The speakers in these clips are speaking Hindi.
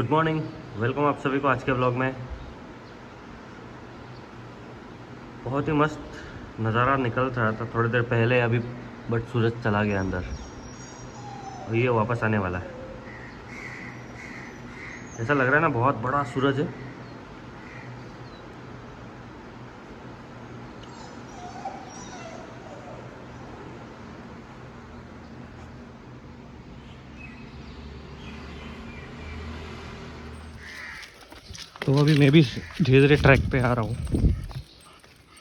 गुड मॉर्निंग, वेलकम आप सभी को आज के ब्लॉग में। बहुत ही मस्त नज़ारा निकल रहा था थोड़ी देर पहले अभी, बट सूरज चला गया अंदर और ये वापस आने वाला है। ऐसा लग रहा है ना बहुत बड़ा सूरज है। तो अभी मैं भी धीरे धीरे ट्रैक पे आ रहा हूँ।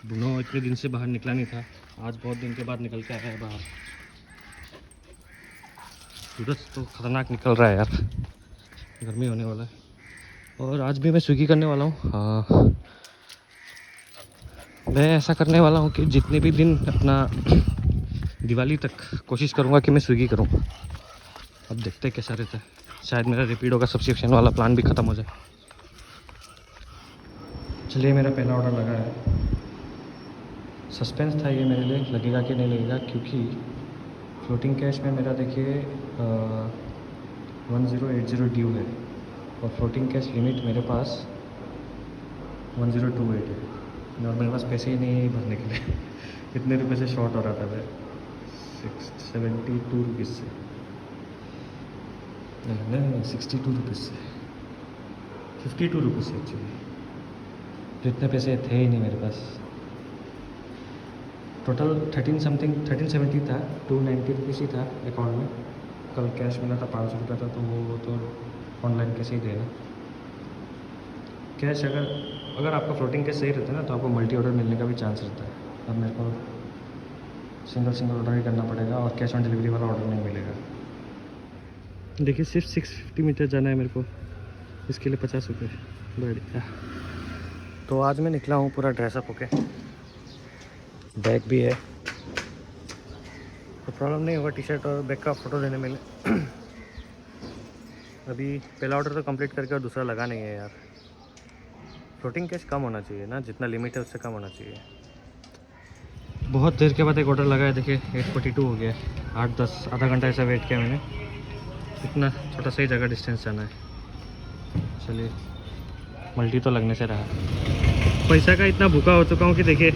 दोनों इतने दिन से बाहर निकला नहीं था, आज बहुत दिन के बाद निकल के आया है बाहर। सूरज तो खतरनाक निकल रहा है यार, गर्मी होने वाला है। और आज भी मैं स्विगी करने वाला हूँ। मैं ऐसा करने वाला हूँ कि जितने भी दिन अपना दिवाली तक कोशिश करूँगा कि मैं स्विगी करूँ। अब देखते हैं कैसा रहता है, शायद मेरा रेपिडो का सब्सक्रिप्शन वाला प्लान भी ख़त्म हो जाए। चलिए, मेरा पहला ऑर्डर लगा है। सस्पेंस था ये मेरे लिए, लगेगा कि नहीं लगेगा, क्योंकि फ्लोटिंग कैश में मेरा देखिए 1080 ड्यू है और फ्लोटिंग कैश लिमिट मेरे पास 1028 है और मेरे पास पैसे ही नहीं है भरने के लिए। इतने रुपए से शॉर्ट हो रहा था मैं 672 रुपीज़ से, नहीं 62 रुपीज़ से, 52 रुपीज़ से एक्चुअली। तो इतने पैसे थे ही नहीं मेरे पास। टोटल 1370 था, 290 रुपीज़ ही था अकाउंट में। कल कैश मिला था 500 रुपये था, तो वो तो ऑनलाइन कैसे ही देना। कैश अगर आपका फ्लोटिंग कैश सही रहता है ना, तो आपको मल्टी ऑर्डर मिलने का भी चांस रहता है। अब मेरे को सिंगल ऑर्डर ही करना पड़ेगा और कैश ऑन डिलीवरी वाला ऑर्डर नहीं मिलेगा। देखिए, सिर्फ 650 मीटर जाना है मेरे को, इसके लिए 50 रुपये। बढ़िया। तो आज मैं निकला हूँ पूरा ड्रेसअप होके, बैग भी है तो प्रॉब्लम नहीं होगा टी शर्ट और बैग का फ़ोटो लेने में। अभी पहला ऑर्डर तो कंप्लीट करके और दूसरा लगा नहीं है यार। फ्लोटिंग कैश कम होना चाहिए ना, जितना लिमिट है उससे कम होना चाहिए। बहुत देर के बाद एक ऑर्डर लगा है, देखिए 842 हो गया है। 8-10 आधा घंटा ऐसा वेट किया मैंने। इतना छोटा सा ही जगह डिस्टेंस जाना है। चलिए, मल्टी तो लगने से रहा। पैसा का इतना भूखा हो चुका हूँ कि देखिए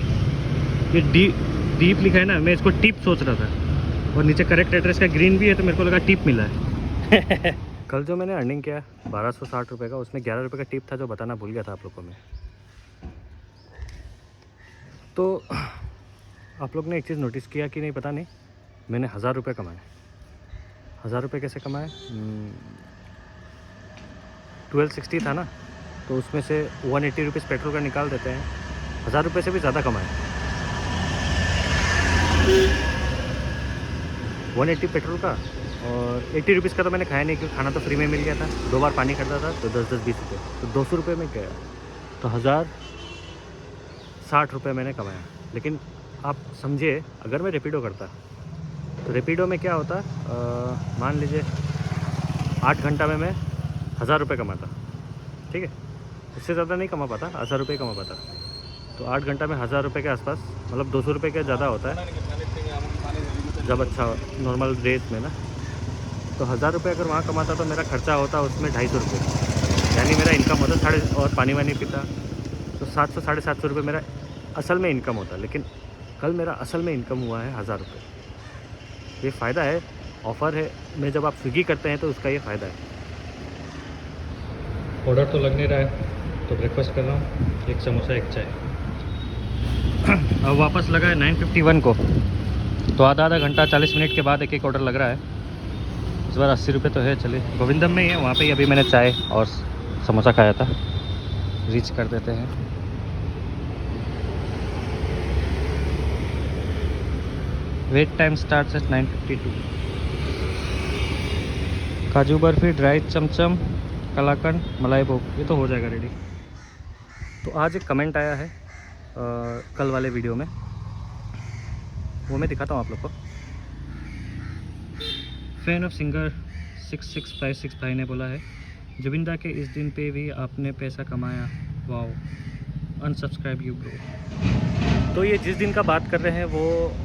ये डीप लिखा है ना, मैं इसको टिप सोच रहा था और नीचे करेक्ट एड्रेस का ग्रीन भी है, तो मेरे को लगा टिप मिला है। कल जो मैंने अर्निंग किया 1260 रुपये का, उसमें 11 रुपये का टिप था जो बताना भूल गया था आप लोग को मैं। तो आप लोग ने एक चीज़ नोटिस किया कि नहीं पता नहीं, मैंने 1000 रुपये कमाए। 1000 रुपये कैसे कमाए? 1260 था ना, तो उसमें से 180 रुपीज़ पेट्रोल का निकाल देते हैं। 1000 रुपये से भी ज़्यादा कमाए। 180 पेट्रोल का और 80 रुपीज़ का तो मैंने खाया नहीं, क्योंकि खाना तो फ्री में मिल गया था। 2 बार पानी खरीदा था तो 10-10-20 रुपये, तो 200 रुपये में गया। तो 1060 रुपये मैंने कमाया। लेकिन आप समझिए, अगर मैं रेपिडो करता तो रेपिडो में क्या होता, मान लीजिए 8 घंटा में मैं 1000 रुपये कमाता, ठीक है। उससे ज़्यादा नहीं कमा पाता, 1000 रुपये कमा पाता। तो 8 घंटा में 1000 रुपये के आसपास, मतलब 200 रुपये का ज़्यादा होता है जब अच्छा नॉर्मल रेट में ना। तो 1000 रुपये अगर वहाँ कमाता तो मेरा खर्चा होता उसमें 250 रुपये, यानी मेरा इनकम होता साढ़े, और पानी वानी पीता तो 700-750 रुपये मेरा असल में इनकम होता। लेकिन कल मेरा असल में इनकम हुआ है 1000 रुपये। ये फ़ायदा है, ऑफ़र है में जब आप स्विगी करते हैं तो उसका ये फ़ायदा है। ऑर्डर तो लग नहीं रहा है, तो ब्रेकफास्ट कर रहा हूँ, एक समोसा एक चाय। अब वापस लगा है 951 को, तो आधा घंटा 40 मिनट के बाद एक ऑर्डर लग रहा है। इस बार 80 रुपये तो है। चलिए, गोविंदम में ही है, वहाँ पे ही अभी मैंने चाय और समोसा खाया था। रीच कर देते हैं। Wait time starts at 9:52। Kaju barfi, dry चमचम, कलाकंद, मलाई भोग, ये तो हो जाएगा रेडी। तो आज एक कमेंट आया है कल वाले वीडियो में, वो मैं दिखाता हूँ आप लोग को। फैन ऑफ सिंगर 66565 भाई ने बोला है, जुबिंदा के इस दिन पे भी आपने पैसा कमाया, वाओ, अनसब्सक्राइब यू ब्रो। तो ये जिस दिन का बात कर रहे हैं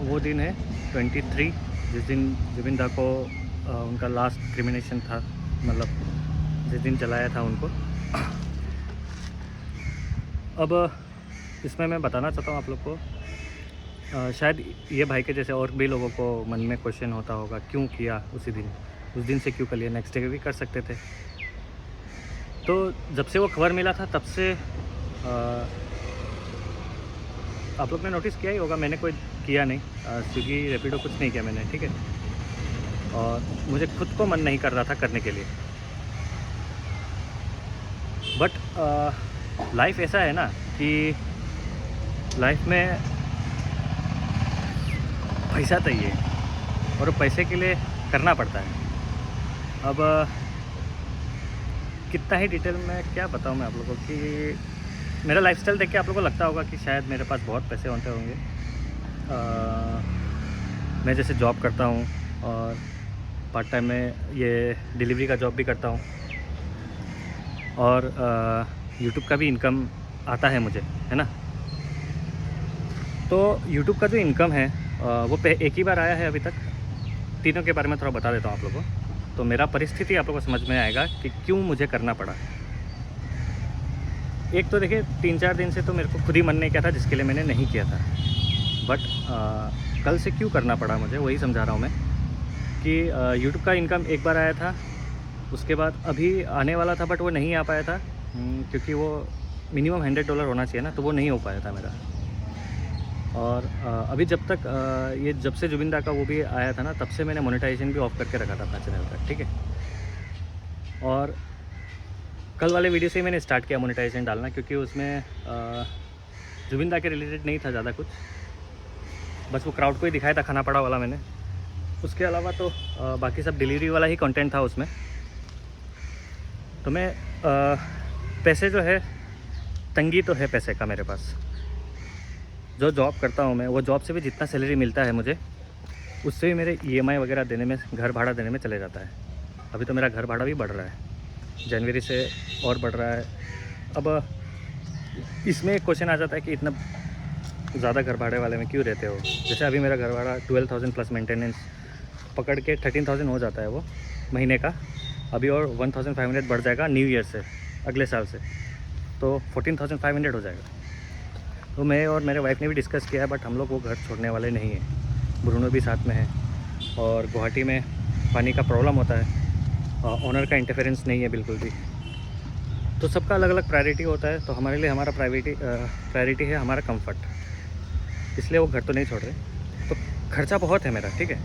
वो दिन है 23, जिस दिन जुबिंदा को उनका लास्ट क्रिमिनेशन था, मतलब जिस दिन चलाया था उनको। अब इसमें मैं बताना चाहता हूँ आप लोग को, शायद ये भाई के जैसे और भी लोगों को मन में क्वेश्चन होता होगा, क्यों किया उस दिन से क्यों कर लिया, नेक्स्ट डे भी कर सकते थे। तो जब से वो खबर मिला था तब से आप लोग ने नोटिस किया ही होगा, मैंने कोई किया नहीं, स्विगी रैपिडो कुछ नहीं किया मैंने, ठीक है। और मुझे खुद को मन नहीं कर रहा था करने के लिए। बट लाइफ ऐसा है ना कि लाइफ में पैसा चाहिए और पैसे के लिए करना पड़ता है। अब कितना ही डिटेल में क्या बताऊँ मैं आप लोगों को कि मेरा लाइफस्टाइल देख के आप लोगों को लगता होगा कि शायद मेरे पास बहुत पैसे होते होंगे। मैं जैसे जॉब करता हूँ और पार्ट टाइम में ये डिलीवरी का जॉब भी करता हूँ और यूट्यूब का भी इनकम आता है मुझे, है ना। तो यूट्यूब का जो इनकम है वो एक ही बार आया है अभी तक। तीनों के बारे में थोड़ा बता देता हूँ आप लोगों को, तो मेरा परिस्थिति आप लोगों को समझ में आएगा कि क्यों मुझे करना पड़ा। एक तो देखिए 3-4 दिन से तो मेरे को खुद ही मन नहीं किया था, जिसके लिए मैंने नहीं किया था। बट कल से क्यों करना पड़ा मुझे, वही समझा रहा हूँ मैं कि यूट्यूब का इनकम एक बार आया था, उसके बाद अभी आने वाला था बट वो नहीं आ पाया था क्योंकि वो मिनिमम $100 होना चाहिए ना, तो वो नहीं हो पाया था मेरा। और अभी जब तक जब से जुबिंदा का वो भी आया था ना, तब से मैंने मोनेटाइजेशन भी ऑफ करके रखा था अपना चैनल का, ठीक है। और कल वाले वीडियो से ही मैंने स्टार्ट किया मोनेटाइजेशन डालना, क्योंकि उसमें जुबिंदा के रिलेटेड नहीं था ज़्यादा कुछ, बस वो क्राउड को ही दिखाया था खाना पड़ा वाला मैंने। उसके अलावा तो बाकी सब डिलीवरी वाला ही कंटेंट था उसमें। तो मैं पैसे जो है, तंगी तो है पैसे का मेरे पास। जो जॉब करता हूँ मैं, वो जॉब से भी जितना सैलरी मिलता है मुझे, उससे भी मेरे EMI वगैरह देने में, घर भाड़ा देने में चले जाता है। अभी तो मेरा घर भाड़ा भी बढ़ रहा है, जनवरी से और बढ़ रहा है। अब इसमें एक क्वेश्चन आ जाता है कि इतना ज़्यादा घर भाड़े वाले में क्यों रहते हो। जैसे अभी मेरा घर भाड़ा 12,000 प्लस मेंटेनेंस पकड़ के 13,000 हो जाता है वो महीने का। अभी और 1,500 बढ़ जाएगा न्यू ईयर से, अगले साल से, तो 14,500 हो जाएगा। तो मैं और मेरे वाइफ ने भी डिस्कस किया है, बट हम लोग वो घर छोड़ने वाले नहीं हैं। ब्रूनो भी साथ में है और गुवाहाटी में पानी का प्रॉब्लम होता है, ओनर का इंटरफेरेंस नहीं है बिल्कुल भी। तो सबका अलग अलग प्रायोरिटी होता है, तो हमारे लिए हमारा प्रायोरिटी है हमारा कंफर्ट, इसलिए वो घर तो नहीं छोड़ रहे। तो खर्चा बहुत है मेरा, ठीक है।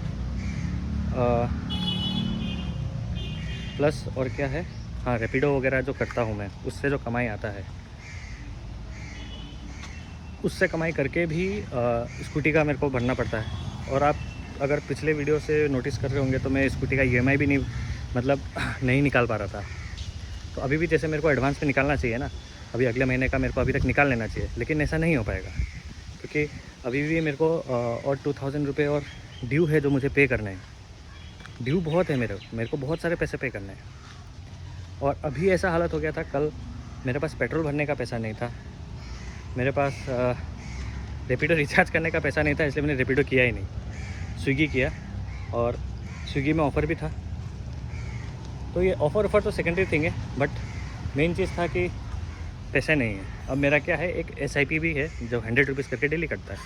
प्लस और क्या है, हाँ, रैपिडो वगैरह जो करता हूँ मैं, उससे जो कमाई आता है, उससे कमाई करके भी स्कूटी का मेरे को भरना पड़ता है। और आप अगर पिछले वीडियो से नोटिस कर रहे होंगे तो मैं स्कूटी का EMI भी नहीं निकाल पा रहा था। तो अभी भी जैसे मेरे को एडवांस में निकालना चाहिए ना, अभी अगले महीने का मेरे को अभी तक निकाल लेना चाहिए, लेकिन ऐसा नहीं हो पाएगा क्योंकि अभी भी मेरे को और 2,000 रुपये और ड्यू है जो मुझे पे करने हैं। ड्यू बहुत है मेरे को बहुत सारे पैसे पे करने हैं। और अभी ऐसा हालत हो गया था, कल मेरे पास पेट्रोल भरने का पैसा नहीं था, मेरे पास रैपिडो रिचार्ज करने का पैसा नहीं था, इसलिए मैंने रैपिडो किया ही नहीं, स्विगी किया। और स्विगी में ऑफ़र भी था, तो ये ऑफ़र तो सेकेंडरी थिंग है, बट मेन चीज़ था कि पैसे नहीं है। अब मेरा क्या है, एक SIP भी है जो 100 रुपीज़ करके डेली कटता है,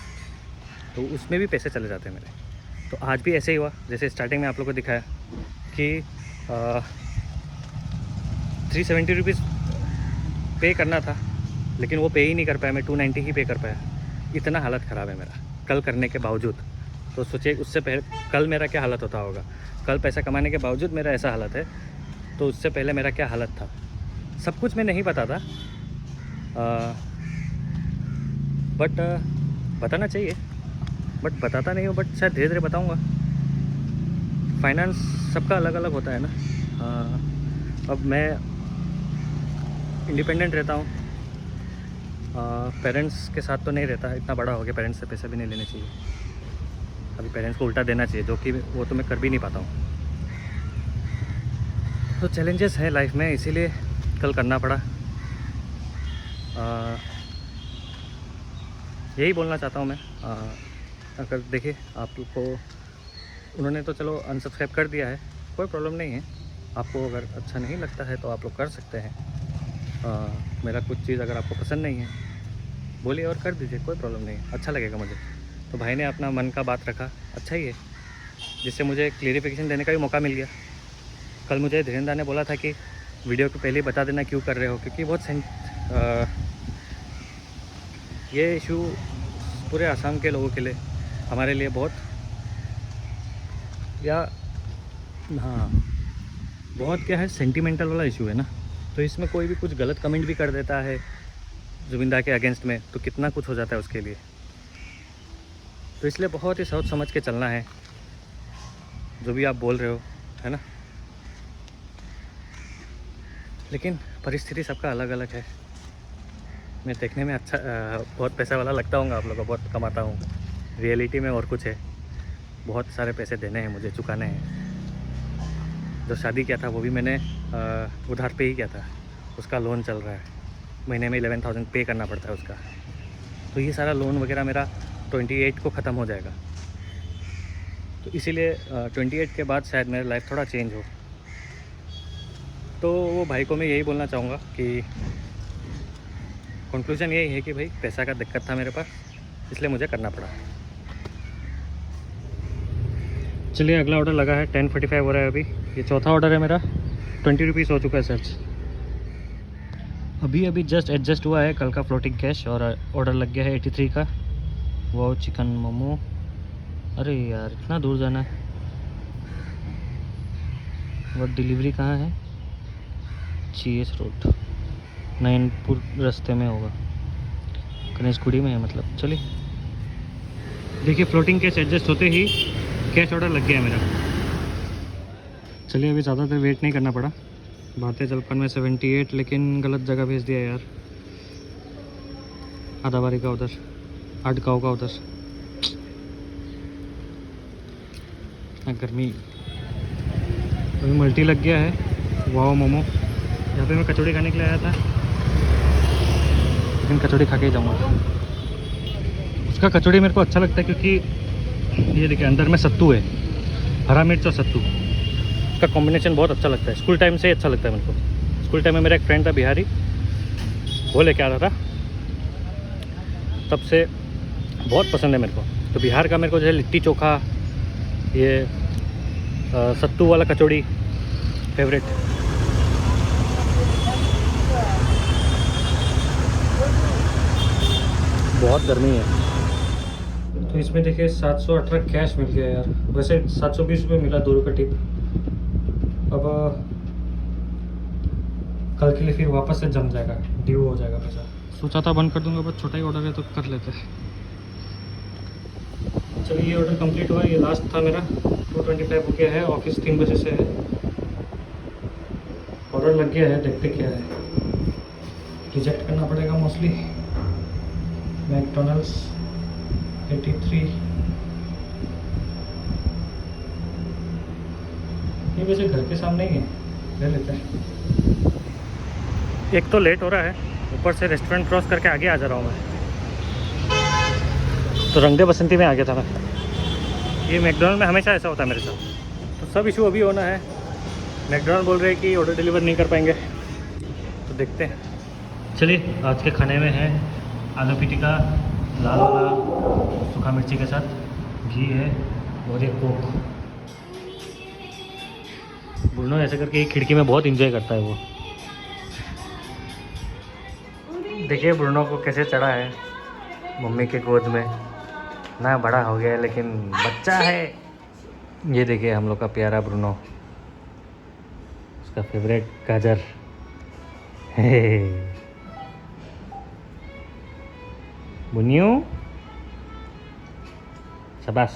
तो उसमें भी पैसे चले जाते हैं मेरे। तो आज भी ऐसे ही हुआ, जैसे स्टार्टिंग में आप लोगों को दिखाया कि 370 रुपीज़ पे करना था, लेकिन वो पे ही नहीं कर पाया मैं, 290 ही पे कर पाया। इतना हालत ख़राब है मेरा कल करने के बावजूद। तो सोचिए उससे पहले कल मेरा क्या हालत होता होगा। कल पैसा कमाने के बावजूद मेरा ऐसा हालत है, तो उससे पहले मेरा क्या हालत था। सब कुछ मैं नहीं पता था, बट बताना चाहिए, बट बताता नहीं हूँ, बट शायद धीरे धीरे बताऊँगा। फाइनेंस सबका अलग अलग होता है ना। अब मैं इंडिपेंडेंट रहता हूँ, पेरेंट्स के साथ तो नहीं रहता, इतना बड़ा हो गया, पेरेंट्स से पैसे भी नहीं लेने चाहिए। अभी पेरेंट्स को उल्टा देना चाहिए, जो कि वो तो मैं कर भी नहीं पाता हूँ। तो चैलेंजेस हैं लाइफ में, इसीलिए कल करना पड़ा। यही बोलना चाहता हूँ मैं। अगर देखिए आप लोग को उन्होंने तो चलो अनसब्सक्राइब कर दिया है, कोई प्रॉब्लम नहीं है। आपको अगर अच्छा नहीं लगता है तो आप लोग कर सकते हैं। मेरा कुछ चीज़ अगर आपको पसंद नहीं है बोलिए और कर दीजिए, कोई प्रॉब्लम नहीं है, अच्छा लगेगा मुझे। तो भाई ने अपना मन का बात रखा, अच्छा ही है, जिससे मुझे क्लियरिफिकेशन देने का भी मौका मिल गया। कल मुझे धीरेन्द्र ने बोला था कि वीडियो को पहले ही बता देना क्यों कर रहे हो, क्योंकि बहुत ये इशू पूरे आसाम के लोगों के लिए, हमारे लिए बहुत हाँ बहुत क्या है, सेंटिमेंटल वाला इशू है ना। तो इसमें कोई भी कुछ गलत कमेंट भी कर देता है जुबिंदा के अगेंस्ट में, तो कितना कुछ हो जाता है उसके लिए। तो इसलिए बहुत ही सोच समझ के चलना है जो भी आप बोल रहे हो, है ना। लेकिन परिस्थिति सबका अलग अलग है। मैं देखने में अच्छा बहुत पैसा वाला लगता हूँ, आप लोगों को बहुत कमाता हूँ, रियलिटी में और कुछ है। बहुत सारे पैसे देने हैं मुझे, चुकाने हैं। जो शादी किया था वो भी मैंने उधार पे ही किया था, उसका लोन चल रहा है, महीने में 11,000 पे करना पड़ता है उसका। तो ये सारा लोन वगैरह मेरा 28 को ख़त्म हो जाएगा। तो इसीलिए 28 के बाद शायद मेरा लाइफ थोड़ा चेंज हो। तो वो भाई को मैं यही बोलना चाहूँगा कि कंक्लूजन यही है कि भाई पैसा का दिक्कत था मेरे पास, इसलिए मुझे करना पड़ा। चलिए अगला ऑर्डर लगा है, 10:45 हो रहा है अभी। ये चौथा ऑर्डर है मेरा, 20 रुपीज़ हो चुका है सर्च। अभी जस्ट एडजस्ट हुआ है कल का फ्लोटिंग कैश, और ऑर्डर लग गया है 83 का, वो चिकन मोमो। अरे यार इतना दूर जाना है। वो डिलीवरी कहाँ है? CS रोड, नयनपुर रास्ते में होगा, गणेशगुड़ी में है मतलब। चलिए देखिए, फ्लोटिंग कैश एडजस्ट होते ही कैश ऑर्डर लग गया है मेरा। चलिए अभी ज़्यादा देर वेट नहीं करना पड़ा। भारतीय जलपान में 78, लेकिन गलत जगह भेज दिया यार। आदाबारी का उधर, 8 गाँव का उधर। गर्मी। अभी मल्टी लग गया है, वाओ मोमो। यहाँ पे मैं कचौड़ी खाने के लिए आया था, लेकिन कचौड़ी खा के ही जाऊँगा। उसका कचौड़ी मेरे को अच्छा लगता है क्योंकि ये देखिए अंदर में सत्तू है, हरा मिर्च और सत्तू का कॉम्बिनेशन बहुत अच्छा लगता है। स्कूल टाइम से ही अच्छा लगता है मेरे को। स्कूल टाइम में मेरा एक फ्रेंड था बिहारी, वो लेके आ रहा था, तब से बहुत पसंद है मेरे को। तो बिहार का मेरे को जो है लिट्टी चोखा, ये सत्तू वाला कचौड़ी फेवरेट। बहुत गर्मी है। तो इसमें देखिए 718 कैश मिल गया यार। वैसे 720 रुपये मिला, 2 रुपये टिप। अब कल के लिए फिर वापस से जम जाएगा, ड्यू हो जाएगा पैसा। सोचा था बंद कर दूंगा, बस छोटा ही ऑर्डर है तो कर लेते हैं। चलिए ये ऑर्डर कंप्लीट हुआ, ये लास्ट था मेरा। 2:25 हो गया है, ऑफिस 3 बजे से है। ऑर्डर लग गया है, देखते क्या है। रिजेक्ट करना पड़ेगा मोस्टली। मैकडोनल्ड्स 83, ये वैसे घर के सामने ही है, ले लेते हैं। एक तो लेट हो रहा है, ऊपर से रेस्टोरेंट क्रॉस करके आगे आ जा रहा हूँ मैं। तो रंगदे बसंती में आ गया था मैं। ये मैकडोनल्ड में हमेशा ऐसा होता है मेरे साथ। तो सब इशू अभी होना है। मैकडोनल्ड बोल रहे हैं कि ऑर्डर डिलीवर नहीं कर पाएंगे, तो देखते हैं। चलिए आज के खाने में है आलू की टिक्का, लाल वाला सूखा मिर्ची के साथ, घी है और एक कोक। ब्रूनो ऐसे करके खिड़की में बहुत इंजॉय करता है वो। देखिए ब्रूनो को कैसे चढ़ा है मम्मी के गोद में। ना बड़ा हो गया है लेकिन बच्चा है। ये देखिए हम लोग का प्यारा ब्रूनो, उसका फेवरेट गाजर। बुनियो, शाबाश।